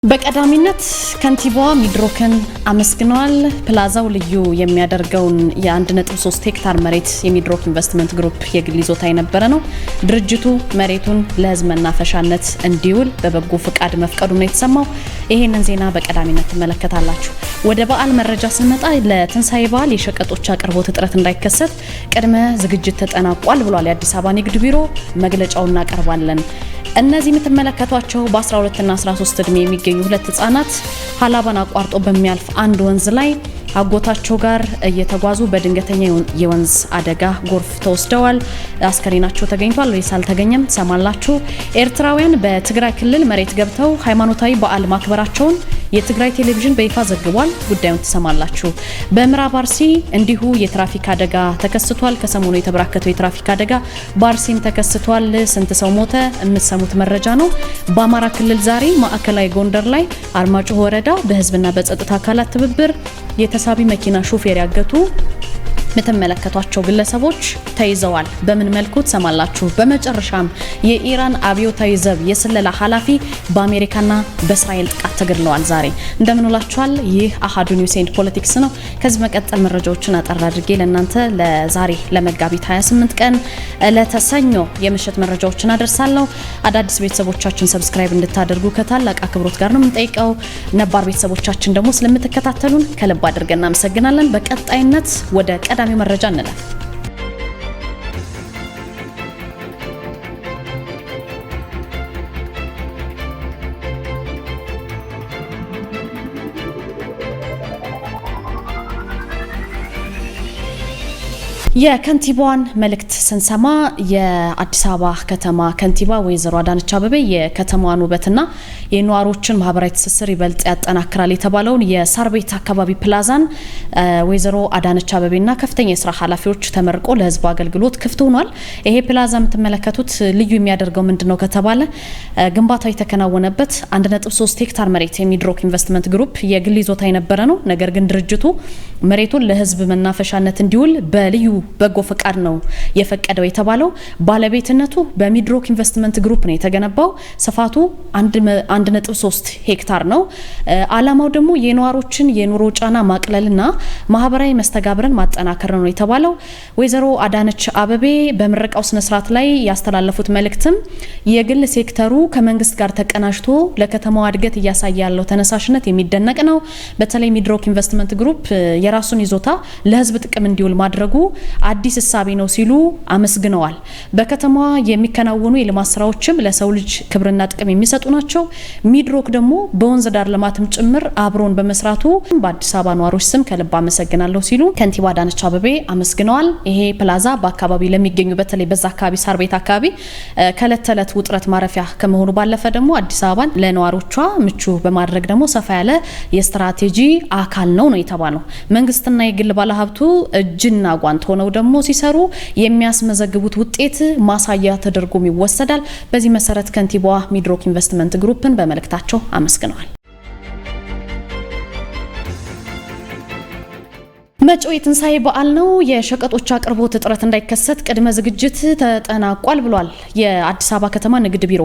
በቀዳሚነት ከንቲባዋ ሚድሮክን አመስግነዋል። ፕላዛው ልዩ የሚያደርገውን የ1.3 ሄክታር መሬት የሚድሮክ ኢንቨስትመንት ግሩፕ የግል ይዞታ የነበረ ነው። ድርጅቱ መሬቱን ለሕዝብ መናፈሻነት እንዲውል በበጎ ፍቃድ መፍቀዱ ነው የተሰማው። ይሄንን ዜና በቀዳሚነት ትመለከታላችሁ። ወደ በዓል መረጃ ስንመጣ ለትንሳኤ በዓል የሸቀጦች አቅርቦት እጥረት እንዳይከሰት ቅድመ ዝግጅት ተጠናቋል ብሏል የአዲስ አበባ ንግድ ቢሮ። መግለጫውን እናቀርባለን። እነዚህ የምትመለከቷቸው በ12 እና 13 እድሜ የሚገኙ ሁለት ህጻናት ሀላባን አቋርጦ በሚያልፍ አንድ ወንዝ ላይ አጎታቸው ጋር እየተጓዙ በድንገተኛ የወንዝ አደጋ ጎርፍ ተወስደዋል። አስከሬናቸው ተገኝቷል ወይስ አልተገኘም ሰማላችሁ። ኤርትራውያን በትግራይ ክልል መሬት ገብተው ሃይማኖታዊ በዓል ማክበራቸውን የትግራይ ቴሌቪዥን በይፋ ዘግቧል። ጉዳዩን ትሰማላችሁ። በምዕራብ አርሲ እንዲሁ የትራፊክ አደጋ ተከስቷል። ከሰሞኑ የተበራከተው የትራፊክ አደጋ በአርሲም ተከስቷል። ስንት ሰው ሞተ? የምትሰሙት መረጃ ነው። በአማራ ክልል ዛሬ ማዕከላዊ ጎንደር ላይ አርማጭሆ ወረዳ በህዝብና በጸጥታ አካላት ትብብር የተሳቢ መኪና ሾፌር ያገቱ የምትመለከቷቸው ግለሰቦች ተይዘዋል። በምን መልኩ ትሰማላችሁ። በመጨረሻም የኢራን አብዮታዊ ዘብ የስለላ ኃላፊ በአሜሪካና በእስራኤል ጥቃት ተገድለዋል። ዛሬ እንደምንላችኋል። ይህ አሃዱ ኒውስ ኤንድ ፖለቲክስ ነው። ከዚህ መቀጠል መረጃዎችን አጠር አድርጌ ለእናንተ ለዛሬ ለመጋቢት 28 ቀን ለተሰኞ የምሽት መረጃዎችን አደርሳለሁ። አዳዲስ ቤተሰቦቻችን ሰብስክራይብ እንድታደርጉ ከታላቅ አክብሮት ጋር ነው የምንጠይቀው። ነባር ቤተሰቦቻችን ደግሞ ስለምትከታተሉን ከልብ አድርገን እናመሰግናለን። በቀጣይነት ወደ ቀዳሚ መረጃ እንላለን። የከንቲባዋን መልእክት ስንሰማ የአዲስ አበባ ከተማ ከንቲባ ወይዘሮ አዳነች አቤቤ የከተማዋን ውበትና የነዋሪዎችን ማህበራዊ ትስስር ይበልጥ ያጠናክራል የተባለውን የሳር ቤት አካባቢ ፕላዛን ወይዘሮ አዳነች አቤቤና ከፍተኛ የስራ ኃላፊዎች ተመርቆ ለህዝቡ አገልግሎት ክፍት ሆኗል። ይሄ ፕላዛ የምትመለከቱት ልዩ የሚያደርገው ምንድነው ከተባለ ግንባታው የተከናወነበት 1.3 ሄክታር መሬት የሚድሮክ ኢንቨስትመንት ግሩፕ የግል ይዞታ የነበረ ነው። ነገር ግን ድርጅቱ መሬቱን ለህዝብ መናፈሻነት እንዲውል በልዩ በጎ ፈቃድ ነው የፈቀደው የተባለው። ባለቤትነቱ በሚድሮክ ኢንቨስትመንት ግሩፕ ነው የተገነባው። ስፋቱ 1.3 ሄክታር ነው። አላማው ደግሞ የነዋሪዎችን የኑሮ ጫና ማቅለልና ማህበራዊ መስተጋብርን ማጠናከር ነው የተባለው። ወይዘሮ አዳነች አቤቤ በምረቃው ስነ ስርዓት ላይ ያስተላለፉት መልእክትም የግል ሴክተሩ ከመንግስት ጋር ተቀናጅቶ ለከተማዋ እድገት እያሳየ ያለው ተነሳሽነት የሚደነቅ ነው። በተለይ ሚድሮክ ኢንቨስትመንት ግሩፕ የራሱን ይዞታ ለህዝብ ጥቅም እንዲውል ማድረጉ አዲስ እሳቤ ነው ሲሉ አመስግነዋል። በከተማዋ የሚከናወኑ የልማት ስራዎችም ለሰው ልጅ ክብርና ጥቅም የሚሰጡ ናቸው። ሚድሮክ ደግሞ በወንዝ ዳር ልማትም ጭምር አብሮን በመስራቱ በአዲስ አበባ ነዋሪዎች ስም ከልብ አመሰግናለሁ ሲሉ ከንቲባ አዳነች አቤቤ አመስግነዋል። ይሄ ፕላዛ በአካባቢ ለሚገኙ በተለይ በዛ አካባቢ ሳር ቤት አካባቢ ከእለት ተዕለት ውጥረት ማረፊያ ከመሆኑ ባለፈ ደግሞ አዲስ አበባን ለነዋሪዎቿ ምቹ በማድረግ ደግሞ ሰፋ ያለ የስትራቴጂ አካል ነው የተባለው። መንግስትና የግል ባለሀብቱ እጅና ጓንት ሆነው ደግሞ ሲሰሩ የሚያስመዘግቡት ውጤት ማሳያ ተደርጎም ይወሰዳል። በዚህ መሰረት ከንቲባዋ ሚድሮክ ኢንቨስትመንት ግሩፕን በመልእክታቸው አመስግነዋል። መጪው የትንሳኤ በዓል ነው። የሸቀጦች አቅርቦት እጥረት እንዳይከሰት ቅድመ ዝግጅት ተጠናቋል ብሏል የአዲስ አበባ ከተማ ንግድ ቢሮ።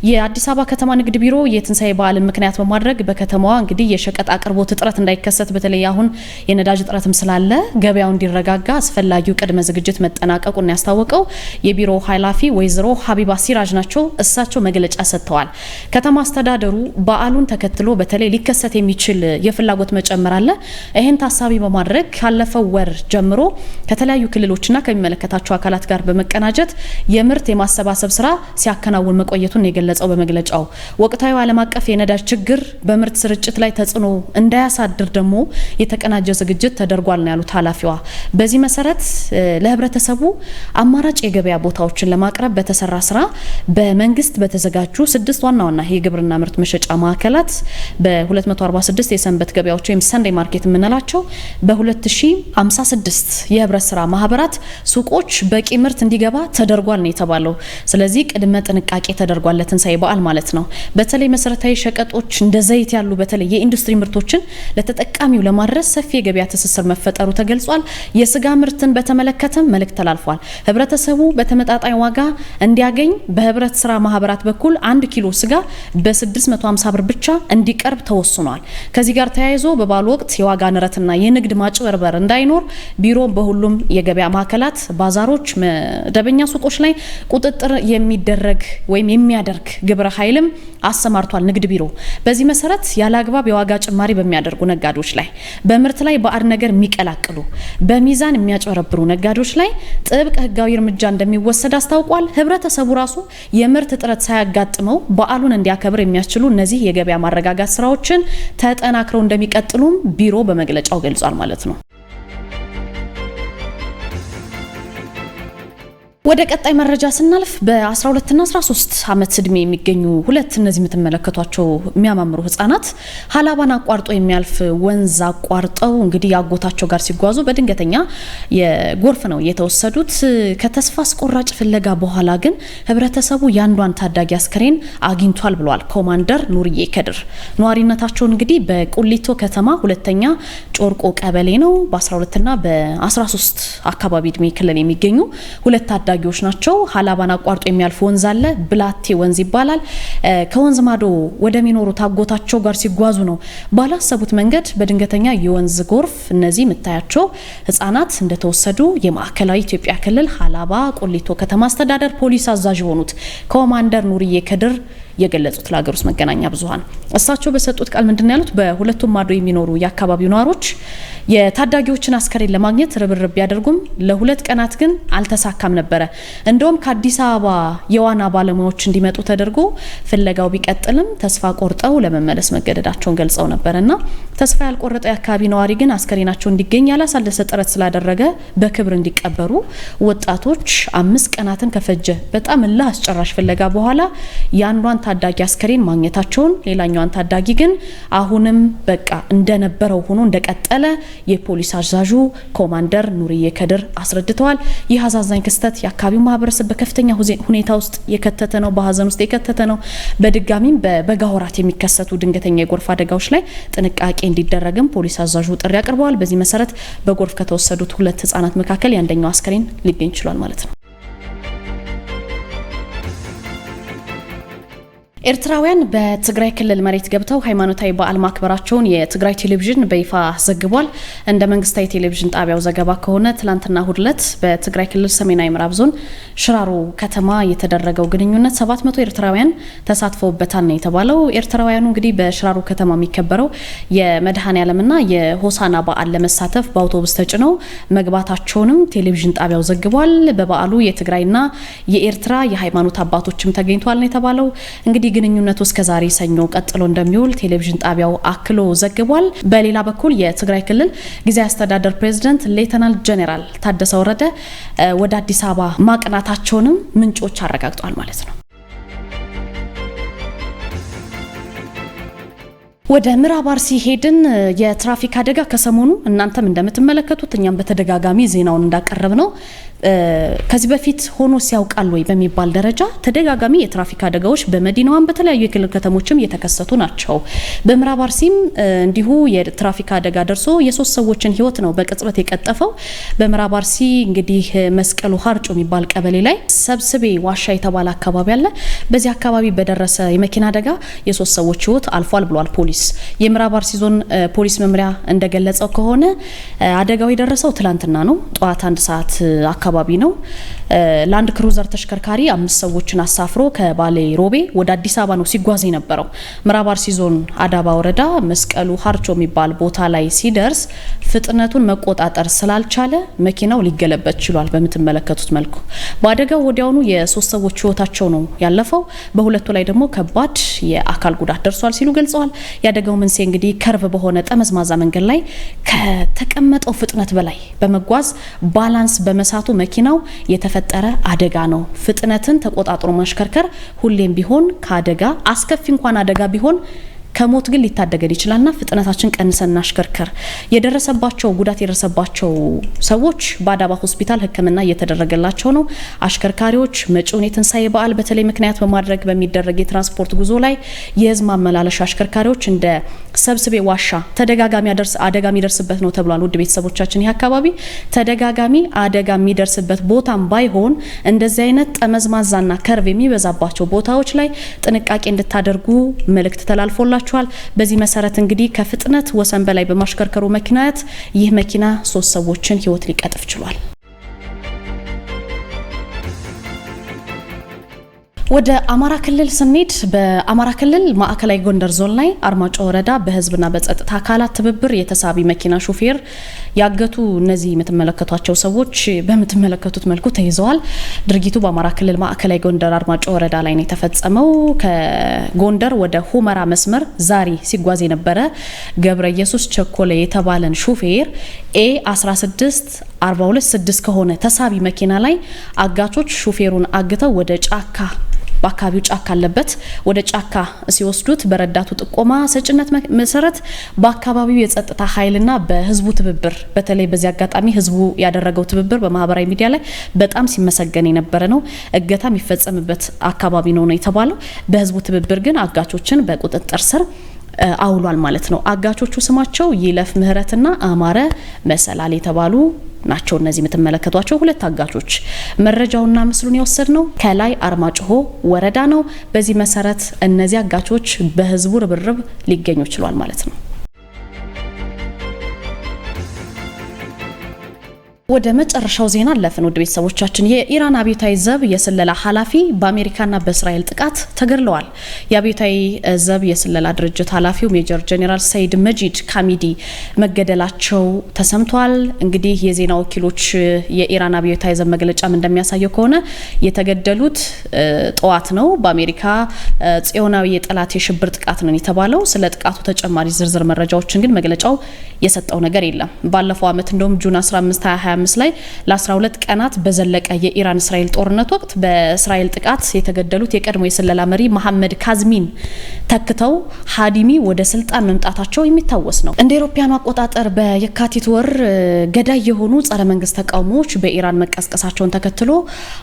የአዲስ አበባ ከተማ ንግድ ቢሮ የትንሳኤ በዓልን ምክንያት በማድረግ በከተማዋ እንግዲህ የሸቀጥ አቅርቦት እጥረት እንዳይከሰት በተለይ አሁን የነዳጅ እጥረትም ስላለ ገበያው እንዲረጋጋ አስፈላጊው ቅድመ ዝግጅት መጠናቀቁን ያስታወቀው የቢሮ ኃላፊ ወይዘሮ ሀቢባ ሲራጅ ናቸው። እሳቸው መግለጫ ሰጥተዋል። ከተማ አስተዳደሩ በዓሉን ተከትሎ በተለይ ሊከሰት የሚችል የፍላጎት መጨመር አለ። ይህን ታሳቢ በማድረግ ካለፈው ወር ጀምሮ ከተለያዩ ክልሎችና ከሚመለከታቸው አካላት ጋር በመቀናጀት የምርት የማሰባሰብ ስራ ሲያከናውን መቆየቱን የገለጸው በመግለጫው ወቅታዊ ዓለም አቀፍ የነዳጅ ችግር በምርት ስርጭት ላይ ተጽዕኖ እንዳያሳድር ደግሞ የተቀናጀ ዝግጅት ተደርጓል ነው ያሉት ኃላፊዋ። በዚህ መሰረት ለህብረተሰቡ አማራጭ የገበያ ቦታዎችን ለማቅረብ በተሰራ ስራ በመንግስት በተዘጋጁ 6 ዋና ዋና የግብርና ምርት መሸጫ ማዕከላት በ246 የሰንበት ገበያዎች ወይም ሰንዴ ማርኬት የምንላቸው በ2 2056 የህብረት ስራ ማህበራት ሱቆች በቂ ምርት እንዲገባ ተደርጓል ነው የተባለው። ስለዚህ ቅድመ ጥንቃቄ ተደርጓል ለትንሳኤ በዓል ማለት ነው። በተለይ መሰረታዊ ሸቀጦች እንደ ዘይት ያሉ በተለይ የኢንዱስትሪ ምርቶችን ለተጠቃሚው ለማድረስ ሰፊ የገበያ ትስስር መፈጠሩ ተገልጿል። የስጋ ምርትን በተመለከተ መልእክት ተላልፏል። ህብረተሰቡ በተመጣጣኝ ዋጋ እንዲያገኝ በህብረት ስራ ማህበራት በኩል 1 ኪሎ ስጋ በ650 ብር ብቻ እንዲቀርብ ተወስኗል። ከዚህ ጋር ተያይዞ በበዓሉ ወቅት የዋጋ ንረትና የንግድ ማጭበርበር እንዳይኖር ቢሮ በሁሉም የገበያ ማዕከላት፣ ባዛሮች፣ መደበኛ ሱቆች ላይ ቁጥጥር የሚደረግ ወይም የሚያደርግ ግብረ ኃይልም አሰማርቷል ንግድ ቢሮ። በዚህ መሰረት ያለ አግባብ የዋጋ ጭማሪ በሚያደርጉ ነጋዴዎች ላይ፣ በምርት ላይ ባዕድ ነገር የሚቀላቅሉ፣ በሚዛን የሚያጭበረብሩ ነጋዴዎች ላይ ጥብቅ ህጋዊ እርምጃ እንደሚወሰድ አስታውቋል። ህብረተሰቡ ራሱ የምርት እጥረት ሳያጋጥመው በዓሉን እንዲያከብር የሚያስችሉ እነዚህ የገበያ ማረጋጋት ስራዎችን ተጠናክረው እንደሚቀጥሉም ቢሮ በመግለጫው ገልጿል ማለት ነው። ወደ ቀጣይ መረጃ ስናልፍ በ12 እና 13 ዓመት እድሜ የሚገኙ ሁለት እነዚህ የምትመለከቷቸው የሚያማምሩ ህጻናት ሀላባን አቋርጦ የሚያልፍ ወንዝ አቋርጠው እንግዲህ ያጎታቸው ጋር ሲጓዙ በድንገተኛ የጎርፍ ነው የተወሰዱት። ከተስፋ አስቆራጭ ፍለጋ በኋላ ግን ህብረተሰቡ ያንዷን ታዳጊ አስከሬን አግኝቷል ብሏል ኮማንደር ኑርዬ ከድር። ነዋሪነታቸውን እንግዲህ በቁሊቶ ከተማ ሁለተኛ ጮርቆ ቀበሌ ነው። በ12 እና በ13 አካባቢ እድሜ ክልል የሚገኙ ሁለት ታዳጊዎች ናቸው። ሀላባን አቋርጦ የሚያልፍ ወንዝ አለ፣ ብላቴ ወንዝ ይባላል። ከወንዝ ማዶ ወደሚኖሩት አጎታቸው ጋር ሲጓዙ ነው ባላሰቡት መንገድ በድንገተኛ የወንዝ ጎርፍ እነዚህ የምታያቸው ህጻናት እንደተወሰዱ የማዕከላዊ ኢትዮጵያ ክልል ሀላባ ቁሊቶ ከተማ አስተዳደር ፖሊስ አዛዥ የሆኑት ኮማንደር ኑርዬ ከድር የገለጹት ለሀገር ውስጥ መገናኛ ብዙሃን። እሳቸው በሰጡት ቃል ምንድነው ያሉት? በሁለቱም ማዶ የሚኖሩ የአካባቢው ነዋሪዎች የታዳጊዎችን አስከሬን ለማግኘት ርብርብ ቢያደርጉም ለ2 ቀናት ግን አልተሳካም ነበረ። እንደውም ከአዲስ አበባ የዋና ባለሙያዎች እንዲመጡ ተደርጎ ፍለጋው ቢቀጥልም ተስፋ ቆርጠው ለመመለስ መገደዳቸውን ገልጸው ነበርና ተስፋ ያልቆረጠ የአካባቢ ነዋሪ ግን አስከሬናቸው እንዲገኝ ያላሳለሰ ጥረት ስላደረገ በክብር እንዲቀበሩ ወጣቶች 5 ቀናትን ከፈጀ በጣም እልህ አስጨራሽ ፍለጋ በኋላ ያንዷን ታዳጊ አስከሬን ማግኘታቸውን፣ ሌላኛዋን ታዳጊ ግን አሁንም በቃ እንደነበረው ሆኖ እንደቀጠለ የፖሊስ አዛዡ ኮማንደር ኑርዬ ከድር አስረድተዋል። ይህ አሳዛኝ ክስተት የአካባቢው ማህበረሰብ በከፍተኛ ሁኔታ ውስጥ የከተተ ነው፣ በሀዘን ውስጥ የከተተ ነው። በድጋሚም በበጋ ወራት የሚከሰቱ ድንገተኛ የጎርፍ አደጋዎች ላይ ጥንቃቄ እንዲደረግም ፖሊስ አዛዡ ጥሪ አቅርበዋል። በዚህ መሰረት በጎርፍ ከተወሰዱት 2 ህጻናት መካከል የአንደኛው አስከሬን ሊገኝ ችሏል ማለት ነው። ኤርትራውያን በትግራይ ክልል መሬት ገብተው ሃይማኖታዊ በዓል ማክበራቸውን የትግራይ ቴሌቪዥን በይፋ ዘግቧል። እንደ መንግስታዊ ቴሌቪዥን ጣቢያው ዘገባ ከሆነ ትላንትና እሁድ ዕለት በትግራይ ክልል ሰሜናዊ ምዕራብ ዞን ሽራሮ ከተማ የተደረገው ግንኙነት 700 ኤርትራውያን ተሳትፈውበታል ነው የተባለው። ኤርትራውያኑ እንግዲህ በሽራሮ ከተማ የሚከበረው የመድኃኔዓለምና የሆሳና በዓል ለመሳተፍ በአውቶቡስ ተጭነው መግባታቸውንም ቴሌቪዥን ጣቢያው ዘግቧል። በበዓሉ የትግራይና የኤርትራ የሃይማኖት አባቶችም ተገኝቷል ነው የተባለው። እንግዲህ ግንኙነቱ እስከ ዛሬ ሰኞ ቀጥሎ እንደሚውል ቴሌቪዥን ጣቢያው አክሎ ዘግቧል። በሌላ በኩል የትግራይ ክልል ጊዜያዊ አስተዳደር ፕሬዝዳንት ሌተናል ጄኔራል ታደሰ ወረደ ወደ አዲስ አበባ ማቅናታቸውንም ምንጮች አረጋግጧል ማለት ነው። ወደ ምዕራብ አርሲ ሄድን። የትራፊክ አደጋ ከሰሞኑ እናንተም እንደምትመለከቱት እኛም በተደጋጋሚ ዜናውን እንዳቀረብ ነው ከዚህ በፊት ሆኖ ሲያውቃል ወይ በሚባል ደረጃ ተደጋጋሚ የትራፊክ አደጋዎች በመዲናዋን በተለያዩ የክልል ከተሞችም እየተከሰቱ ናቸው። በምዕራብ አርሲም እንዲሁ የትራፊክ አደጋ ደርሶ የ3 ሰዎችን ህይወት ነው በቅጽበት የቀጠፈው። በምዕራብ አርሲ እንግዲህ መስቀሉ ሀርጮ የሚባል ቀበሌ ላይ ሰብስቤ ዋሻ የተባለ አካባቢ አለ። በዚህ አካባቢ በደረሰ የመኪና አደጋ የ3 ሰዎች ህይወት አልፏል ብሏል ፖሊስ። የምዕራብ አርሲ ዞን ፖሊስ መምሪያ እንደገለጸው ከሆነ አደጋው የደረሰው ትላንትና ነው ጠዋት 1 ሰዓት አካባቢ ነው። ላንድ ክሩዘር ተሽከርካሪ 5 ሰዎችን አሳፍሮ ከባሌ ሮቤ ወደ አዲስ አበባ ነው ሲጓዝ የነበረው። ምዕራብ አርሲ ዞን አዳባ ወረዳ መስቀሉ ሀርቾ የሚባል ቦታ ላይ ሲደርስ ፍጥነቱን መቆጣጠር ስላልቻለ መኪናው ሊገለበጥ ችሏል። በምትመለከቱት መልኩ በአደጋው ወዲያውኑ የ3 ሰዎች ህይወታቸው ነው ያለፈው። በሁለቱ ላይ ደግሞ ከባድ የአካል ጉዳት ደርሷል ሲሉ ገልጸዋል። ያደጋው መንስኤ እንግዲህ ከርቭ በሆነ ጠመዝማዛ መንገድ ላይ ከተቀመጠው ፍጥነት በላይ በመጓዝ ባላንስ በመሳቱ መኪናው የተፈጠረ አደጋ ነው። ፍጥነትን ተቆጣጥሮ ማሽከርከር ሁሌም ቢሆን ከአደጋ አስከፊ እንኳን አደጋ ቢሆን ከሞት ግን ሊታደገን ይችላልና ፍጥነታችን ቀንሰን እናሽከርከር። ጉዳት የደረሰባቸው ሰዎች በአዳባ ሆስፒታል ሕክምና እየተደረገላቸው ነው። አሽከርካሪዎች መጪውን የትንሳኤ በዓል በተለይ ምክንያት በማድረግ በሚደረግ የትራንስፖርት ጉዞ ላይ የህዝብ ማመላለሻ አሽከርካሪዎች እንደ ሰብስቤ ዋሻ ተደጋጋሚ አደጋ የሚደርስበት ነው ተብሏል። ውድ ቤተሰቦቻችን ይህ አካባቢ ተደጋጋሚ አደጋ የሚደርስበት ቦታም ባይሆን እንደዚህ አይነት ጠመዝማዛና ከርቭ የሚበዛባቸው ቦታዎች ላይ ጥንቃቄ እንድታደርጉ መልእክት ተላልፎላችኋል። በዚህ መሰረት እንግዲህ ከፍጥነት ወሰን በላይ በማሽከርከሩ ምክንያት ይህ መኪና 3 ሰዎችን ህይወት ሊቀጥፍ ችሏል። ወደ አማራ ክልል ስንሄድ በአማራ ክልል ማዕከላዊ ጎንደር ዞን ላይ አርማጮ ወረዳ በህዝብና በጸጥታ አካላት ትብብር የተሳቢ መኪና ሹፌር ያገቱ እነዚህ የምትመለከቷቸው ሰዎች በምትመለከቱት መልኩ ተይዘዋል። ድርጊቱ በአማራ ክልል ማዕከላዊ ጎንደር አርማጮ ወረዳ ላይ ነው የተፈጸመው። ከጎንደር ወደ ሁመራ መስመር ዛሬ ሲጓዝ የነበረ ገብረ ኢየሱስ ቸኮለ የተባለን ሹፌር A16426 ከሆነ ተሳቢ መኪና ላይ አጋቾች ሹፌሩን አግተው ወደ ጫካ በአካባቢው ጫካ አለበት ወደ ጫካ ሲወስዱት በረዳቱ ጥቆማ ሰጭነት መሰረት በአካባቢው የጸጥታ ኃይልና በህዝቡ ትብብር በተለይ በዚህ አጋጣሚ ህዝቡ ያደረገው ትብብር በማህበራዊ ሚዲያ ላይ በጣም ሲመሰገን የነበረ ነው። እገታ የሚፈጸምበት አካባቢ ነው የተባለው። በህዝቡ ትብብር ግን አጋቾችን በቁጥጥር ስር አውሏል ማለት ነው። አጋቾቹ ስማቸው ይለፍ ምህረትና አማረ መሰላል የተባሉ ናቸው። እነዚህ የምትመለከቷቸው 2 አጋቾች መረጃውና ምስሉን የወሰድነው ከላይ አርማጭሆ ወረዳ ነው። በዚህ መሰረት እነዚህ አጋቾች በህዝቡ ርብርብ ሊገኙ ችሏል ማለት ነው። ወደ መጨረሻው ዜና አለፍን። ውድ ቤተሰቦቻችን የኢራን አብዮታዊ ዘብ የስለላ ኃላፊ በአሜሪካና በእስራኤል ጥቃት ተገድለዋል። የአብዮታዊ ዘብ የስለላ ድርጅት ኃላፊው ሜጀር ጄኔራል ሰይድ መጂድ ካሚዲ መገደላቸው ተሰምቷል። እንግዲህ የዜና ወኪሎች የኢራን አብዮታዊ ዘብ መግለጫም እንደሚያሳየው ከሆነ የተገደሉት ጠዋት ነው። በአሜሪካ ጽዮናዊ የጠላት የሽብር ጥቃት ነው የተባለው። ስለ ጥቃቱ ተጨማሪ ዝርዝር መረጃዎችን ግን መግለጫው የሰጠው ነገር የለም። ባለፈው አመት እንደውም ጁን 15 2025 ላይ ለ12 ቀናት በዘለቀ የኢራን እስራኤል ጦርነት ወቅት በእስራኤል ጥቃት የተገደሉት የቀድሞ የስለላ መሪ መሐመድ ካዝሚን ተክተው ሃዲሚ ወደ ስልጣን መምጣታቸው የሚታወስ ነው። እንደ አውሮፓውያኑ አቆጣጠር በየካቲት ወር ገዳይ የሆኑ ጸረ መንግስት ተቃውሞዎች በኢራን መቀስቀሳቸውን ተከትሎ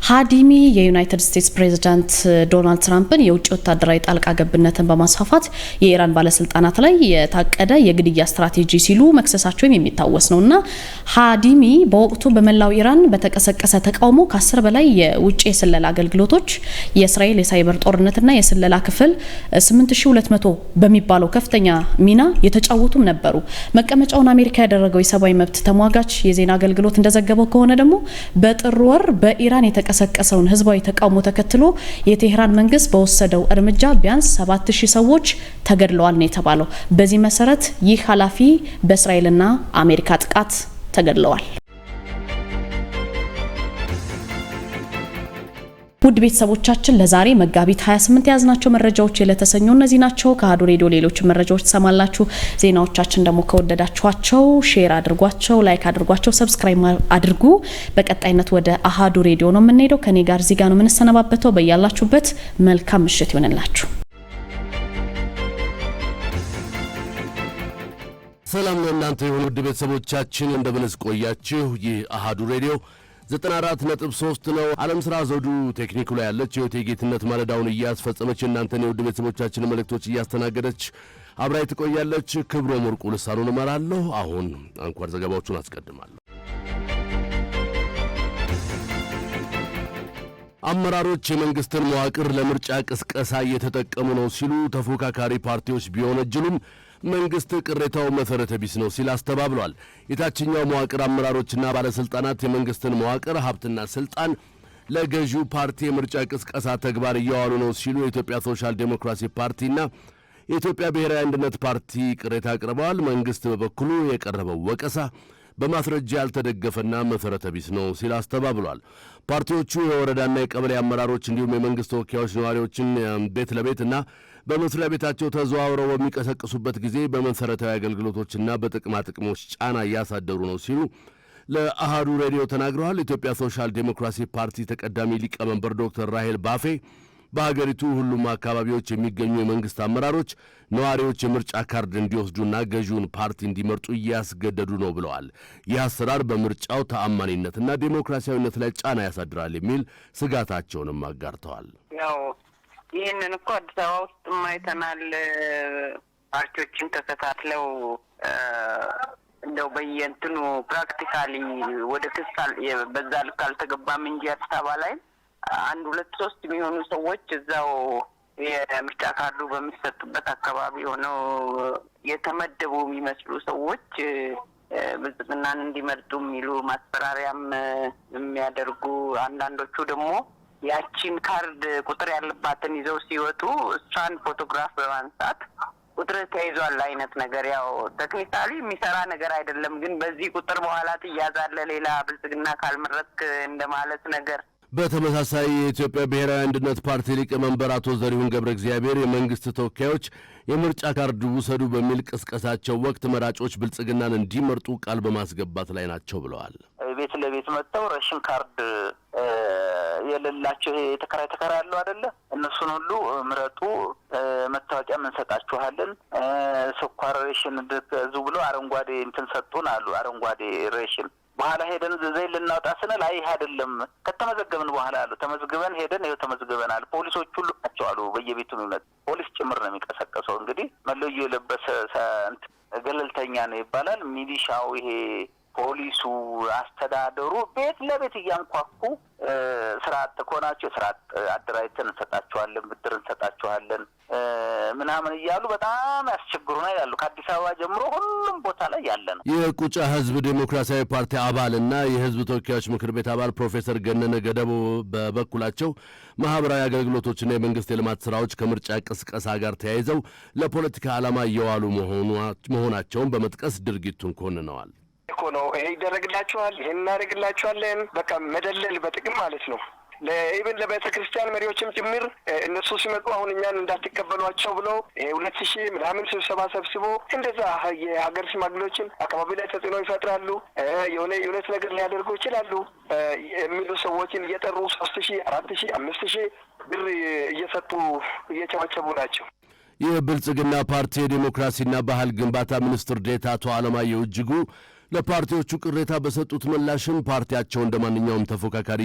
ሃዲሚ የዩናይትድ ስቴትስ ፕሬዚዳንት ዶናልድ ትራምፕን የውጭ ወታደራዊ ጣልቃ ገብነትን በማስፋፋት የኢራን ባለስልጣናት ላይ የታቀደ የግድያ ስትራቴጂ ሲሉ መክሰሳቸውም የሚታወስ ነውና ሃዲሚ በወቅቱ በመላው ኢራን በተቀሰቀሰ ተቃውሞ ከ10 በላይ የውጭ የስለላ አገልግሎቶች የእስራኤል የሳይበር ጦርነትና የስለላ ክፍል 8200 በሚባለው ከፍተኛ ሚና የተጫወቱም ነበሩ። መቀመጫውን አሜሪካ ያደረገው የሰብአዊ መብት ተሟጋች የዜና አገልግሎት እንደዘገበው ከሆነ ደግሞ በጥር ወር በኢራን የተቀሰቀሰውን ህዝባዊ ተቃውሞ ተከትሎ የቴህራን መንግስት በወሰደው እርምጃ ቢያንስ 7000 ሰዎች ተገድለዋል ነው የተባለው። በዚህ መሰረት ይህ ኃላፊ በእስራኤልና አሜሪካ ጥቃት ተገድለዋል። ውድ ቤተሰቦቻችን ለዛሬ መጋቢት 28 ያዝናቸው መረጃዎች ለተሰኙ እነዚህ ናቸው። ከአሀዱ ሬዲዮ ሌሎች መረጃዎች ተሰማላችሁ። ዜናዎቻችን ደግሞ ከወደዳችኋቸው ሼር አድርጓቸው፣ ላይክ አድርጓቸው፣ ሰብስክራይብ አድርጉ። በቀጣይነት ወደ አሀዱ ሬዲዮ ነው የምንሄደው። ከኔ ጋር እዚህ ጋር ነው የምንሰነባበተው። በያላችሁበት መልካም ምሽት ይሆንላችሁ። ሰላም ለእናንተ ይሁን ውድ ቤተሰቦቻችን፣ እንደምንስ ቆያችሁ? ይህ አሀዱ ሬዲዮ 94.3 ነው። ዓለም ስራ ዘውዱ ቴክኒኩ ላይ ያለች የህይወት ጌትነት ማለዳውን እያስፈጸመች እናንተን የውድ ቤተሰቦቻችን መልእክቶች እያስተናገደች አብራይ ትቆያለች። ክብሮም ወርቁ ልሳኑን እመራለሁ። አሁን አንኳር ዘገባዎቹን አስቀድማለሁ። አመራሮች የመንግስትን መዋቅር ለምርጫ ቅስቀሳ እየተጠቀሙ ነው ሲሉ ተፎካካሪ ፓርቲዎች ቢወነጅሉም መንግስት ቅሬታው መሰረተ ቢስ ነው ሲል አስተባብሏል። የታችኛው መዋቅር አመራሮችና ባለስልጣናት የመንግስትን መዋቅር ሀብትና ስልጣን ለገዢው ፓርቲ የምርጫ ቅስቀሳ ተግባር እያዋሉ ነው ሲሉ የኢትዮጵያ ሶሻል ዴሞክራሲ ፓርቲና የኢትዮጵያ ብሔራዊ አንድነት ፓርቲ ቅሬታ አቅርበዋል። መንግስት በበኩሉ የቀረበው ወቀሳ በማስረጃ ያልተደገፈና መሰረተ ቢስ ነው ሲል አስተባብሏል። ፓርቲዎቹ የወረዳና የቀበሌ አመራሮች እንዲሁም የመንግስት ተወካዮች ነዋሪዎችን ቤት ለቤትና በመስሪያ ቤታቸው ተዘዋውረው በሚቀሰቅሱበት ጊዜ በመሰረታዊ አገልግሎቶችና በጥቅማ ጥቅሞች ጫና እያሳደሩ ነው ሲሉ ለአሃዱ ሬዲዮ ተናግረዋል። ኢትዮጵያ ሶሻል ዴሞክራሲ ፓርቲ ተቀዳሚ ሊቀመንበር ዶክተር ራሄል ባፌ በሀገሪቱ ሁሉም አካባቢዎች የሚገኙ የመንግስት አመራሮች ነዋሪዎች የምርጫ ካርድ እንዲወስዱና ገዢውን ፓርቲ እንዲመርጡ እያስገደዱ ነው ብለዋል። ይህ አሰራር በምርጫው ተአማኒነትና ዴሞክራሲያዊነት ላይ ጫና ያሳድራል የሚል ስጋታቸውንም አጋርተዋል። ያው ይህንን እኮ አዲስ አበባ ውስጥ አይተናል። ፓርቲዎችን ተከታትለው እንደው በየእንትኑ ፕራክቲካሊ ወደ ክስ በዛ ልክ አልተገባም እንጂ አዲስ አበባ ላይ 1 2 3 የሚሆኑ ሰዎች እዛው የምርጫ ካርዱ በሚሰጥበት አካባቢ ሆነው የተመደቡ የሚመስሉ ሰዎች ብልጽግናን እንዲመርጡ የሚሉ ማስፈራሪያም የሚያደርጉ፣ አንዳንዶቹ ደግሞ ያቺን ካርድ ቁጥር ያለባትን ይዘው ሲወጡ እሷን ፎቶግራፍ በማንሳት ቁጥር ተይዟል አይነት ነገር። ያው ቴክኒካሊ የሚሰራ ነገር አይደለም፣ ግን በዚህ ቁጥር በኋላ ትያዛለህ ሌላ ብልጽግና ካልመረጥክ እንደማለት ነገር። በተመሳሳይ የኢትዮጵያ ብሔራዊ አንድነት ፓርቲ ሊቀመንበር አቶ ዘሪሁን ገብረ እግዚአብሔር የመንግስት ተወካዮች የምርጫ ካርድ ውሰዱ በሚል ቅስቀሳቸው ወቅት መራጮች ብልጽግናን እንዲመርጡ ቃል በማስገባት ላይ ናቸው ብለዋል። ቤት ለቤት መጥተው ሬሽን ካርድ የሌላቸው ተከራይ ያለው አይደለ፣ እነሱን ሁሉ ምረጡ፣ መታወቂያ እንሰጣችኋለን፣ ስኳር ሬሽን ድረዙ ብሎ አረንጓዴ እንትን ሰጡን አሉ። አረንጓዴ ሬሽን በኋላ ሄደን ዘይት ልናወጣ ስንል አይ አይደለም ከተመዘገብን በኋላ አሉ። ተመዝግበን ሄደን ይኸው ተመዝግበናል። ፖሊሶች ሁሉ ናቸው አሉ። በየቤቱ የሚመጡ ፖሊስ ጭምር ነው የሚቀሰቀሰው። እንግዲህ መለዮ የለበሰ ገለልተኛ ነው ይባላል። ሚሊሻው ይሄ ፖሊሱ፣ አስተዳደሩ ቤት ለቤት እያንኳኩ ስራ አጥ ከሆናችሁ ስራ አደራጅተን እንሰጣችኋለን፣ ብድር እንሰጣችኋለን ምናምን እያሉ በጣም ያስቸግሩናል ይላሉ። ከአዲስ አበባ ጀምሮ ሁሉም ቦታ ላይ ያለ ነው። የቁጫ ህዝብ ዴሞክራሲያዊ ፓርቲ አባልና የህዝብ ተወካዮች ምክር ቤት አባል ፕሮፌሰር ገነነ ገደቦ በበኩላቸው ማህበራዊ አገልግሎቶችና የመንግስት የልማት ስራዎች ከምርጫ ቅስቀሳ ጋር ተያይዘው ለፖለቲካ ዓላማ እየዋሉ መሆናቸውን በመጥቀስ ድርጊቱን ኮንነዋል። እኮ ነው ይሄ ይደረግላችኋል፣ ይሄን እናደርግላችኋለን፣ በቃ መደለል በጥቅም ማለት ነው። ለኢብን ለቤተ ክርስቲያን መሪዎችም ጭምር እነሱ ሲመጡ አሁን እኛን እንዳትቀበሏቸው ብለው 2000 ምናምን ስብሰባ ሰብስቦ እንደዛ የሀገር ሽማግሌዎችን አካባቢ ላይ ተጽዕኖ ይፈጥራሉ፣ የእውነት ነገር ሊያደርጉ ይችላሉ የሚሉ ሰዎችን እየጠሩ 3000 4000 5000 ብር እየሰጡ እየቸበቸቡ ናቸው። የብልጽግና ፓርቲ የዲሞክራሲና ባህል ግንባታ ሚኒስትር ዴኤታ አቶ አለማየሁ እጅጉ ለፓርቲዎቹ ቅሬታ በሰጡት ምላሽም ፓርቲያቸው እንደማንኛውም ተፎካካሪ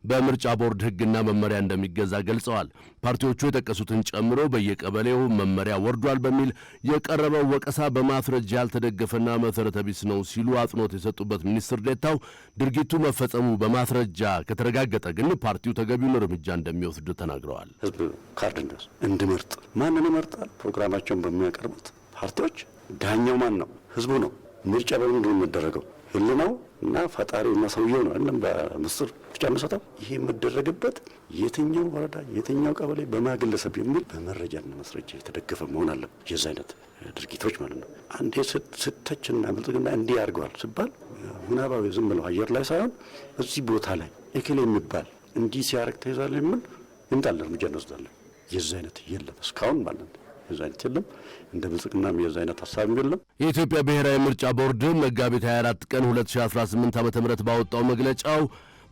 በምርጫ ቦርድ ሕግና መመሪያ እንደሚገዛ ገልጸዋል። ፓርቲዎቹ የጠቀሱትን ጨምሮ በየቀበሌው መመሪያ ወርዷል በሚል የቀረበው ወቀሳ በማስረጃ ያልተደገፈና መሰረተ ቢስ ነው ሲሉ አጽንኦት የሰጡበት ሚኒስትር ዴኤታው ድርጊቱ መፈጸሙ በማስረጃ ከተረጋገጠ ግን ፓርቲው ተገቢውን እርምጃ እንደሚወስድ ተናግረዋል። ህዝብ ካርድ እንዲመርጥ ማንን ይመርጣል? ፕሮግራማቸውን በሚያቀርቡት ፓርቲዎች ዳኛው ማን ነው? ህዝቡ ነው። ምርጫ በምንድን ነው የሚደረገው? ህልናው እና ፈጣሪውና ሰውየው ነው አይደለም በምስጢር ብቻ መስጠት። ይሄ የሚደረግበት የትኛው ወረዳ የትኛው ቀበሌ በማግለሰብ የሚል በመረጃና ማስረጃ የተደገፈ መሆን አለበት። የዛ አይነት ድርጊቶች ማለት ነው። አንዴ ስተችና ብልጽግና እንዲህ አድርገዋል ሲባል ምናባዊ ዝም ብለው አየር ላይ ሳይሆን እዚህ ቦታ ላይ እክል የሚባል እንዲህ ሲያረግ ተይዟል የሚል እንጣለን እርምጃ እንወስዳለን። የዛ አይነት የለም እስካሁን ማለት ነው። የዛ አይነት የለም። እንደ ብልጽግናም የዛ አይነት ሐሳብ የለም። የኢትዮጵያ ብሔራዊ ምርጫ ቦርድ መጋቢት 24 ቀን 2018 ዓ.ም ባወጣው መግለጫው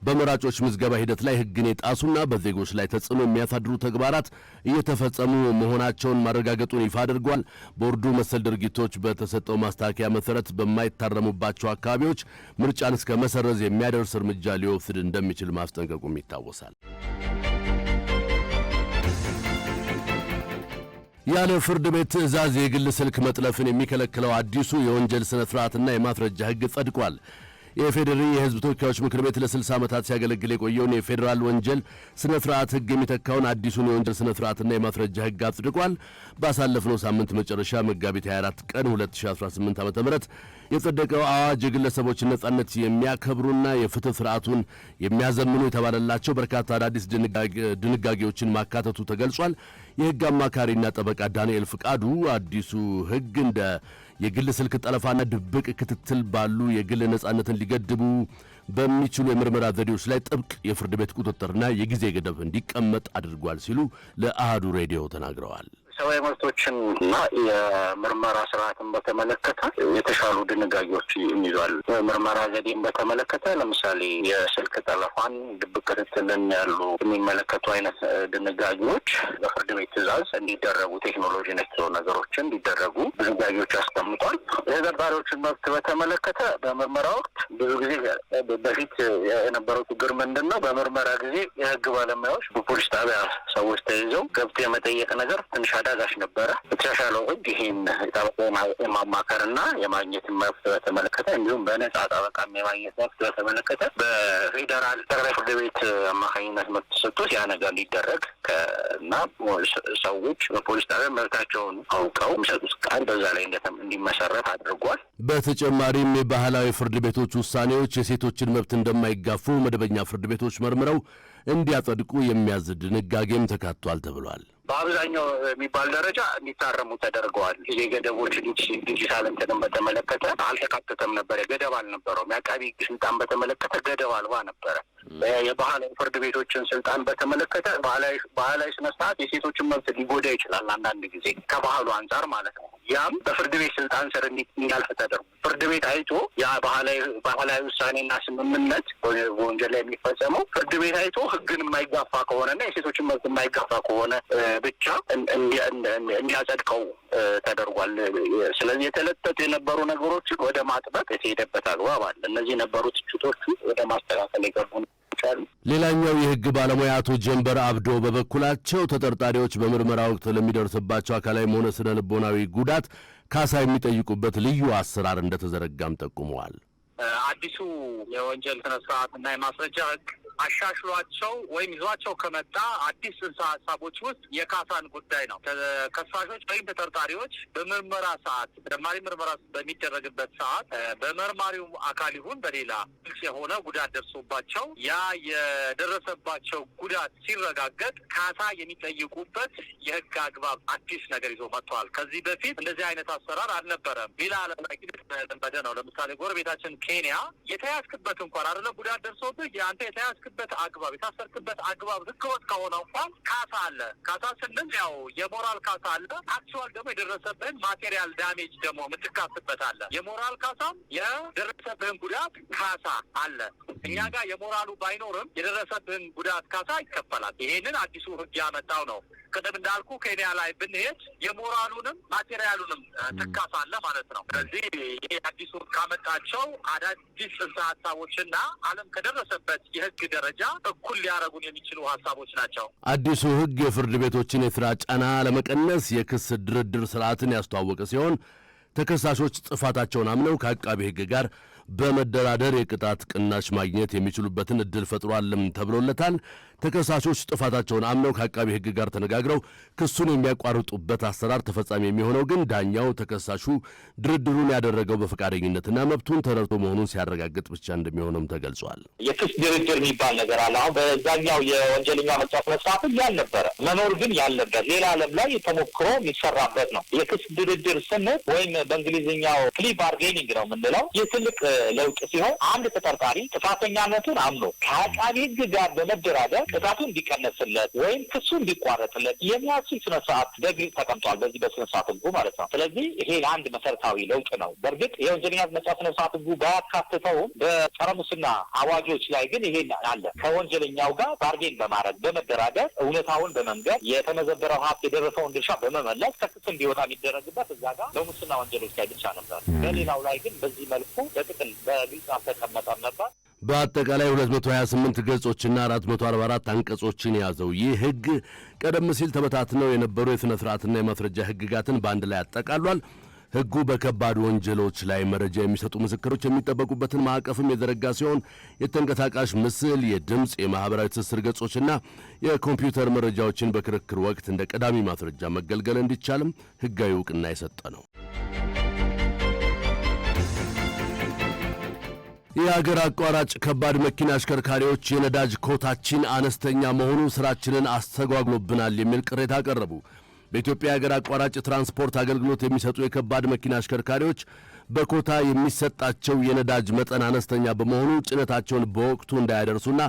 በመራጮች ምዝገባ ሂደት ላይ ሕግን የጣሱና በዜጎች ላይ ተጽዕኖ የሚያሳድሩ ተግባራት እየተፈጸሙ መሆናቸውን ማረጋገጡን ይፋ አድርጓል። ቦርዱ መሰል ድርጊቶች በተሰጠው ማስተካከያ መሰረት በማይታረሙባቸው አካባቢዎች ምርጫን እስከ መሰረዝ የሚያደርስ እርምጃ ሊወስድ እንደሚችል ማስጠንቀቁም ይታወሳል። ያለ ፍርድ ቤት ትዕዛዝ የግል ስልክ መጥለፍን የሚከለክለው አዲሱ የወንጀል ስነ ስርዓትና የማስረጃ ሕግ ጸድቋል። የፌዴሪ የሕዝብ ተወካዮች ምክር ቤት ለ60 ዓመታት ሲያገለግል የቆየውን የፌዴራል ወንጀል ስነ ስርዓት ሕግ የሚተካውን አዲሱን የወንጀል ስነ ስርዓትና የማስረጃ ሕግ አጽድቋል። ባሳለፍነው ሳምንት መጨረሻ መጋቢት 24 ቀን 2018 ዓ.ም የጸደቀው አዋጅ የግለሰቦችን ነጻነት የሚያከብሩና የፍትህ ስርዓቱን የሚያዘምኑ የተባለላቸው በርካታ አዳዲስ ድንጋጌዎችን ማካተቱ ተገልጿል። የሕግ አማካሪና ጠበቃ ዳንኤል ፍቃዱ አዲሱ ሕግ እንደ የግል ስልክ ጠለፋና ድብቅ ክትትል ባሉ የግል ነጻነትን ሊገድቡ በሚችሉ የምርመራ ዘዴዎች ላይ ጥብቅ የፍርድ ቤት ቁጥጥርና የጊዜ ገደብ እንዲቀመጥ አድርጓል ሲሉ ለአሃዱ ሬዲዮ ተናግረዋል። ሰብአዊ መብቶችን እና የምርመራ ስርዓትን በተመለከተ የተሻሉ ድንጋጌዎች ይዟል። ምርመራ ዘዴን በተመለከተ ለምሳሌ የስልክ ጠለፋን፣ ድብቅ ክትትልን ያሉ የሚመለከቱ አይነት ድንጋጌዎች በፍርድ ቤት ትዕዛዝ እንዲደረጉ፣ ቴክኖሎጂ ነክ ነገሮችን እንዲደረጉ ድንጋጌዎች አስቀምጧል። የተጠርጣሪዎችን መብት በተመለከተ በምርመራ ወቅት ብዙ ጊዜ በፊት የነበረው ችግር ምንድን ነው? በምርመራ ጊዜ የህግ ባለሙያዎች በፖሊስ ጣቢያ ሰዎች ተይዘው ገብቶ የመጠየቅ ነገር ትንሽ አዳጋች ነበረ። የተሻሻለው ህግ ይህን የማማከርና የማግኘት መብት በተመለከተ እንዲሁም በነጻ ጠበቃ የማግኘት መብት በተመለከተ በፌዴራል ጠቅላይ ፍርድ ቤት አማካኝነት መብት ተሰጥቶት ያ ነገር ሊደረግ እና ሰዎች በፖሊስ ጣቢያ መብታቸውን አውቀው የሚሰጡት ቃል በዛ ላይ እንዲመሰረት አድርጓል። በተጨማሪም የባህላዊ ፍርድ ቤቶች ውሳኔዎች የሴቶችን መብት እንደማይጋፉ መደበኛ ፍርድ ቤቶች መርምረው እንዲያጸድቁ የሚያዝ ድንጋጌም ተካቷል ተብሏል። በአብዛኛው የሚባል ደረጃ እንዲታረሙ ተደርገዋል። ጊዜ ገደቦች ዲጂታል እንትንም በተመለከተ አልተካተተም ነበረ፣ ገደብ አልነበረውም። የአቃቢ ህግ ስልጣን በተመለከተ ገደብ አልባ ነበረ። የባህላዊ ፍርድ ቤቶችን ስልጣን በተመለከተ ባህላዊ ስነስርዓት የሴቶችን መብት ሊጎዳ ይችላል አንዳንድ ጊዜ ከባህሉ አንጻር ማለት ነው። ያም በፍርድ ቤት ስልጣን ስር እንዲያልፍ ተደርጎ ፍርድ ቤት አይቶ ያ ባህላዊ ውሳኔና ስምምነት በወንጀል ላይ የሚፈጸመው ፍርድ ቤት አይቶ ህግን የማይጋፋ ከሆነና የሴቶችን መብት የማይጋፋ ከሆነ ብቻ እንዲያጸድቀው ተደርጓል። ስለዚህ የተለጠጡ የነበሩ ነገሮችን ወደ ማጥበቅ የተሄደበት አግባብ አለ። እነዚህ የነበሩ ትችቶቹ ወደ ማስተካከል የገቡ ናቸው። ሌላኛው የህግ ባለሙያ አቶ ጀንበር አብዶ በበኩላቸው ተጠርጣሪዎች በምርመራ ወቅት ለሚደርስባቸው አካላዊም ሆነ ስነ ልቦናዊ ጉዳት ካሳ የሚጠይቁበት ልዩ አሰራር እንደተዘረጋም ጠቁመዋል። አዲሱ የወንጀል ስነ ስርዓትና የማስረጃ ህግ አሻሽሏቸው ወይም ይዟቸው ከመጣ አዲስ ጽንሰ ሀሳቦች ውስጥ የካሳን ጉዳይ ነው። ተከሳሾች ወይም ተጠርጣሪዎች በምርመራ ሰዓት ተጨማሪ ምርመራ በሚደረግበት ሰዓት በመርማሪው አካል ይሁን በሌላ ግልጽ የሆነ ጉዳት ደርሶባቸው ያ የደረሰባቸው ጉዳት ሲረጋገጥ ካሳ የሚጠይቁበት የህግ አግባብ አዲስ ነገር ይዞ መጥተዋል። ከዚህ በፊት እንደዚህ አይነት አሰራር አልነበረም። ሌላ ዓለም ላይ ግን የተለመደ ነው። ለምሳሌ ጎረቤታችን ኬንያ የተያዝክበት እንኳን አይደለም ጉዳት ደርሶብህ የአንተ የተያዝክበት አግባብ የታሰርክበት አግባብ ህገወጥ ከሆነ እንኳን ካሳ አለ። ካሳ ስንል ያው የሞራል ካሳ አለ። አክቹዋል ደግሞ የደረሰብህን ማቴሪያል ዳሜጅ ደግሞ የምትካስበት አለ። የሞራል ካሳም የደረሰብህን ጉዳት ካሳ አለ። እኛ ጋር የሞራሉ ባይኖርም የደረሰብህን ጉዳት ካሳ ይከፈላል። ይሄንን አዲሱ ህግ ያመጣው ነው። ቅድም እንዳልኩ ኬንያ ላይ ብንሄድ የሞራሉንም ማቴሪያሉንም ትካሳለህ ማለት ነው። ስለዚህ ይሄ አዲሱ ካመጣቸው አዳዲስ ጽንሰ ሀሳቦችና ዓለም ከደረሰበት የህግ ደረጃ እኩል ሊያደርጉን የሚችሉ ሀሳቦች ናቸው። አዲሱ ህግ የፍርድ ቤቶችን የስራ ጫና ለመቀነስ የክስ ድርድር ስርዓትን ያስተዋወቀ ሲሆን ተከሳሾች ጥፋታቸውን አምነው ከአቃቤ ህግ ጋር በመደራደር የቅጣት ቅናሽ ማግኘት የሚችሉበትን እድል ፈጥሯልም ተብሎለታል። ተከሳሾች ጥፋታቸውን አምነው ከአቃቤ ህግ ጋር ተነጋግረው ክሱን የሚያቋርጡበት አሰራር ተፈጻሚ የሚሆነው ግን ዳኛው ተከሳሹ ድርድሩን ያደረገው በፈቃደኝነትና መብቱን ተረድቶ መሆኑን ሲያረጋግጥ ብቻ እንደሚሆንም ተገልጿል። የክስ ድርድር የሚባል ነገር አለ። አሁን በዛኛው የወንጀለኛ መቅጫ ስነ ስርዓት ያልነበረ መኖር ግን ያለበት ሌላ ዓለም ላይ ተሞክሮ የሚሰራበት ነው። የክስ ድርድር ስንል ወይም በእንግሊዝኛው ፕሊ ባርጌኒንግ ነው የምንለው ይህ ትልቅ ለውጥ ሲሆን አንድ ተጠርጣሪ ጥፋተኛነቱን አምኖ ከአቃቤ ህግ ጋር በመደራደር ቅጣቱ እንዲቀነስለት ወይም ክሱ እንዲቋረጥለት የሚያስችል ስነ ስርዓት በግልጽ ተቀምጧል በዚህ በስነ ስርዓት ህጉ ማለት ነው። ስለዚህ ይሄ አንድ መሰረታዊ ለውጥ ነው። በእርግጥ የወንጀለኛ መቅጫ ስነ ስርዓት ህጉ ባያካትተውም በጸረ ሙስና አዋጆች ላይ ግን ይሄ አለ። ከወንጀለኛው ጋር ባርጌን በማድረግ በመደራደር እውነታውን በመንገር የተመዘበረው ሀብት የደረሰውን ድርሻ በመመለስ ከክስ እንዲወጣ የሚደረግበት እዛ ጋር በሙስና ወንጀሎች ላይ ብቻ ነበር። በሌላው ላይ ግን በዚህ መልኩ በጥቅል በግልጽ አልተቀመጠም ነበር። በአጠቃላይ 228 ገጾችና 444 አንቀጾችን የያዘው ይህ ህግ ቀደም ሲል ተበታትነው የነበሩ የሥነ ሥርዓትና የማስረጃ ህግጋትን በአንድ ላይ ያጠቃሏል። ህጉ በከባድ ወንጀሎች ላይ መረጃ የሚሰጡ ምስክሮች የሚጠበቁበትን ማዕቀፍም የዘረጋ ሲሆን የተንቀሳቃሽ ምስል፣ የድምፅ፣ የማህበራዊ ትስስር ገጾችና የኮምፒውተር መረጃዎችን በክርክር ወቅት እንደ ቀዳሚ ማስረጃ መገልገል እንዲቻልም ህጋዊ እውቅና የሰጠ ነው። የአገር አቋራጭ ከባድ መኪና አሽከርካሪዎች የነዳጅ ኮታችን አነስተኛ መሆኑ ስራችንን አስተጓግሎብናል የሚል ቅሬታ አቀረቡ። በኢትዮጵያ የአገር አቋራጭ ትራንስፖርት አገልግሎት የሚሰጡ የከባድ መኪና አሽከርካሪዎች በኮታ የሚሰጣቸው የነዳጅ መጠን አነስተኛ በመሆኑ ጭነታቸውን በወቅቱ እንዳያደርሱና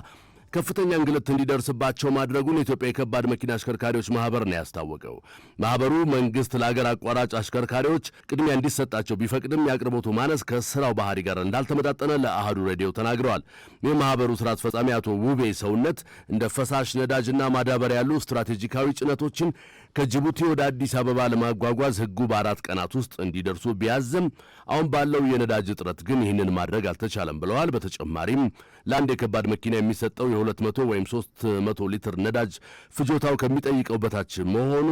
ከፍተኛ እንግልት እንዲደርስባቸው ማድረጉን የኢትዮጵያ የከባድ መኪና አሽከርካሪዎች ማህበር ነው ያስታወቀው። ማህበሩ መንግስት ለሀገር አቋራጭ አሽከርካሪዎች ቅድሚያ እንዲሰጣቸው ቢፈቅድም የአቅርቦቱ ማነስ ከስራው ባህሪ ጋር እንዳልተመጣጠነ ለአሃዱ ሬዲዮ ተናግረዋል። የማህበሩ ስራ አስፈጻሚ አቶ ውቤ ሰውነት እንደ ፈሳሽ ነዳጅና ማዳበሪያ ያሉ ስትራቴጂካዊ ጭነቶችን ከጅቡቲ ወደ አዲስ አበባ ለማጓጓዝ ህጉ በ4 ቀናት ውስጥ እንዲደርሱ ቢያዝም አሁን ባለው የነዳጅ እጥረት ግን ይህንን ማድረግ አልተቻለም ብለዋል። በተጨማሪም ለአንድ የከባድ መኪና የሚሰጠው የ200 ወይም 300 ሊትር ነዳጅ ፍጆታው ከሚጠይቀው በታች መሆኑ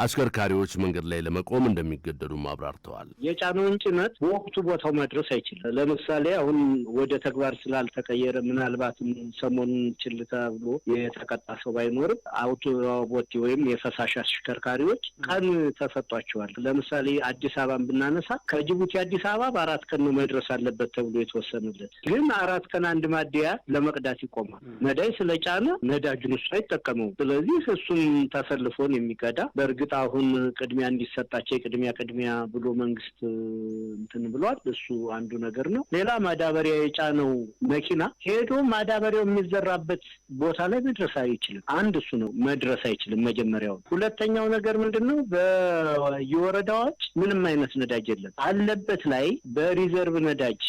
አሽከርካሪዎች መንገድ ላይ ለመቆም እንደሚገደዱ አብራርተዋል። የጫነውን ጭነት በወቅቱ ቦታው መድረስ አይችልም። ለምሳሌ አሁን ወደ ተግባር ስላልተቀየረ ምናልባትም ሰሞኑን ችልታ ብሎ የተቀጣ ሰው ባይኖርም አውቶቦቲ ወይም የፈሳሽ አሽከርካሪዎች ቀን ተሰጥቷቸዋል። ለምሳሌ አዲስ አበባን ብናነሳ ከጅቡቲ አዲስ አበባ በ4 ቀን ነው መድረስ አለበት ተብሎ የተወሰነለት፣ ግን 4 ቀን አንድ ማደያ ለመቅዳት ይቆማል። ነዳጅ ስለጫነ ነዳጁን እሱ አይጠቀመው። ስለዚህ እሱን ተሰልፎን የሚቀዳ በእርግጥ አሁን ቅድሚያ እንዲሰጣቸው ቅድሚያ ብሎ መንግስት እንትን ብሏል። እሱ አንዱ ነገር ነው። ሌላ ማዳበሪያ የጫነው መኪና ሄዶ ማዳበሪያው የሚዘራበት ቦታ ላይ መድረስ አይችልም። አንድ እሱ ነው፣ መድረስ አይችልም መጀመሪያው። ሁለተኛው ነገር ምንድነው? በየወረዳዎች ምንም አይነት ነዳጅ የለም። አለበት ላይ በሪዘርቭ ነዳጅ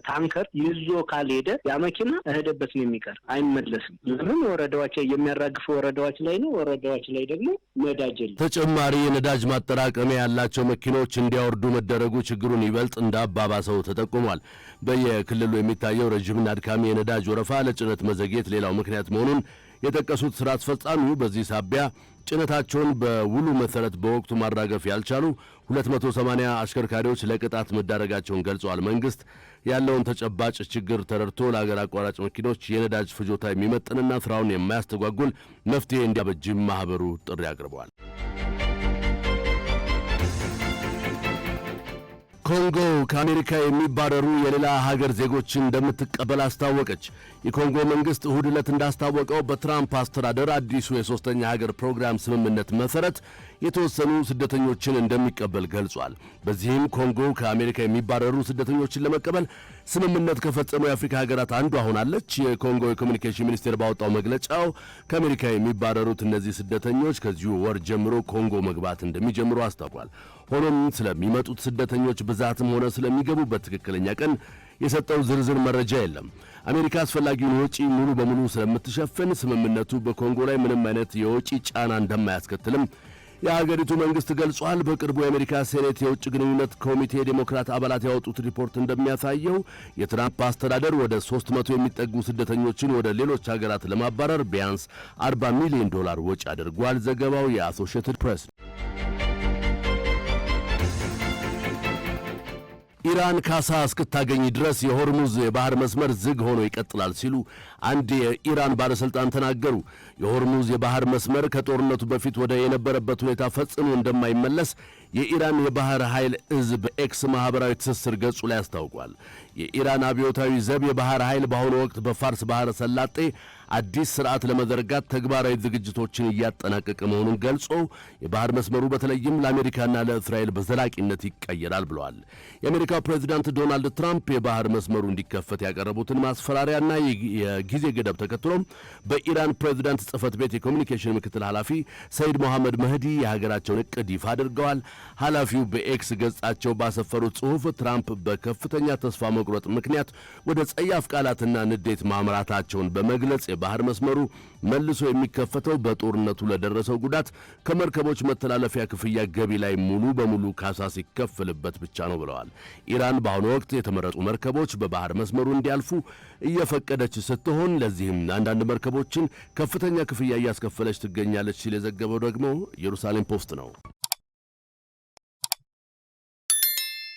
ታንከር ይዞ ካልሄደ ያ መኪና እሄደበት ነው የሚቀር፣ አይመለስም። ለምን? ወረዳዎች የሚያራግፈው ወረዳዎች ላይ ነው። ወረዳዎች ላይ ደግሞ ነዳጅ የለም። ተጨማሪ የነዳጅ ማጠራቀሚያ ያላቸው መኪኖች እንዲያወርዱ መደረጉ ችግሩን ይበልጥ እንዳባባሰው ተጠቁሟል። በየክልሉ የሚታየው ረጅምና አድካሚ የነዳጅ ወረፋ ለጭነት መዘግየት ሌላው ምክንያት መሆኑን የጠቀሱት ስራ አስፈጻሚው በዚህ ሳቢያ ጭነታቸውን በውሉ መሰረት በወቅቱ ማራገፍ ያልቻሉ 280 አሽከርካሪዎች ለቅጣት መዳረጋቸውን ገልጸዋል። መንግስት ያለውን ተጨባጭ ችግር ተረድቶ ለሀገር አቋራጭ መኪኖች የነዳጅ ፍጆታ የሚመጥንና ስራውን የማያስተጓጉል መፍትሄ እንዲያበጅም ማህበሩ ጥሪ አቅርበዋል። ኮንጎ ከአሜሪካ የሚባረሩ የሌላ ሀገር ዜጎችን እንደምትቀበል አስታወቀች። የኮንጎ መንግስት እሁድ ዕለት እንዳስታወቀው በትራምፕ አስተዳደር አዲሱ የሶስተኛ ሀገር ፕሮግራም ስምምነት መሰረት የተወሰኑ ስደተኞችን እንደሚቀበል ገልጿል። በዚህም ኮንጎ ከአሜሪካ የሚባረሩ ስደተኞችን ለመቀበል ስምምነት ከፈጸሙ የአፍሪካ ሀገራት አንዷ ሆናለች። የኮንጎ የኮሚኒኬሽን ሚኒስቴር ባወጣው መግለጫው ከአሜሪካ የሚባረሩት እነዚህ ስደተኞች ከዚሁ ወር ጀምሮ ኮንጎ መግባት እንደሚጀምሩ አስታውቋል። ሆኖም ስለሚመጡት ስደተኞች ብዛትም ሆነ ስለሚገቡበት ትክክለኛ ቀን የሰጠው ዝርዝር መረጃ የለም። አሜሪካ አስፈላጊውን ወጪ ሙሉ በሙሉ ስለምትሸፍን ስምምነቱ በኮንጎ ላይ ምንም አይነት የወጪ ጫና እንደማያስከትልም የሀገሪቱ መንግስት ገልጿል። በቅርቡ የአሜሪካ ሴኔት የውጭ ግንኙነት ኮሚቴ ዴሞክራት አባላት ያወጡት ሪፖርት እንደሚያሳየው የትራምፕ አስተዳደር ወደ 300 የሚጠጉ ስደተኞችን ወደ ሌሎች ሀገራት ለማባረር ቢያንስ $40 ሚሊዮን ወጪ አድርጓል። ዘገባው የአሶሺየትድ ፕሬስ ነው። ኢራን ካሳ እስክታገኝ ድረስ የሆርሙዝ የባህር መስመር ዝግ ሆኖ ይቀጥላል ሲሉ አንድ የኢራን ባለስልጣን ተናገሩ። የሆርሙዝ የባህር መስመር ከጦርነቱ በፊት ወደ የነበረበት ሁኔታ ፈጽሞ እንደማይመለስ የኢራን የባህር ኃይል እዝ በኤክስ ማህበራዊ ትስስር ገጹ ላይ አስታውቋል። የኢራን አብዮታዊ ዘብ የባህር ኃይል በአሁኑ ወቅት በፋርስ ባህረ ሰላጤ አዲስ ስርዓት ለመዘርጋት ተግባራዊ ዝግጅቶችን እያጠናቀቀ መሆኑን ገልጾ የባህር መስመሩ በተለይም ለአሜሪካና ለእስራኤል በዘላቂነት ይቀየራል ብለዋል። የአሜሪካው ፕሬዚዳንት ዶናልድ ትራምፕ የባህር መስመሩ እንዲከፈት ያቀረቡትን ማስፈራሪያና የጊዜ ገደብ ተከትሎ በኢራን ፕሬዚዳንት ጽህፈት ቤት የኮሚኒኬሽን ምክትል ኃላፊ ሰይድ መሐመድ መህዲ የሀገራቸውን እቅድ ይፋ አድርገዋል። ኃላፊው በኤክስ ገጻቸው ባሰፈሩት ጽሑፍ ትራምፕ በከፍተኛ ተስፋ መቁረጥ ምክንያት ወደ ጸያፍ ቃላትና ንዴት ማምራታቸውን በመግለጽ የባህር መስመሩ መልሶ የሚከፈተው በጦርነቱ ለደረሰው ጉዳት ከመርከቦች መተላለፊያ ክፍያ ገቢ ላይ ሙሉ በሙሉ ካሳ ሲከፈልበት ብቻ ነው ብለዋል። ኢራን በአሁኑ ወቅት የተመረጡ መርከቦች በባህር መስመሩ እንዲያልፉ እየፈቀደች ስትሆን ለዚህም አንዳንድ መርከቦችን ከፍተኛ ክፍያ እያስከፈለች ትገኛለች ሲል የዘገበው ደግሞ ኢየሩሳሌም ፖስት ነው።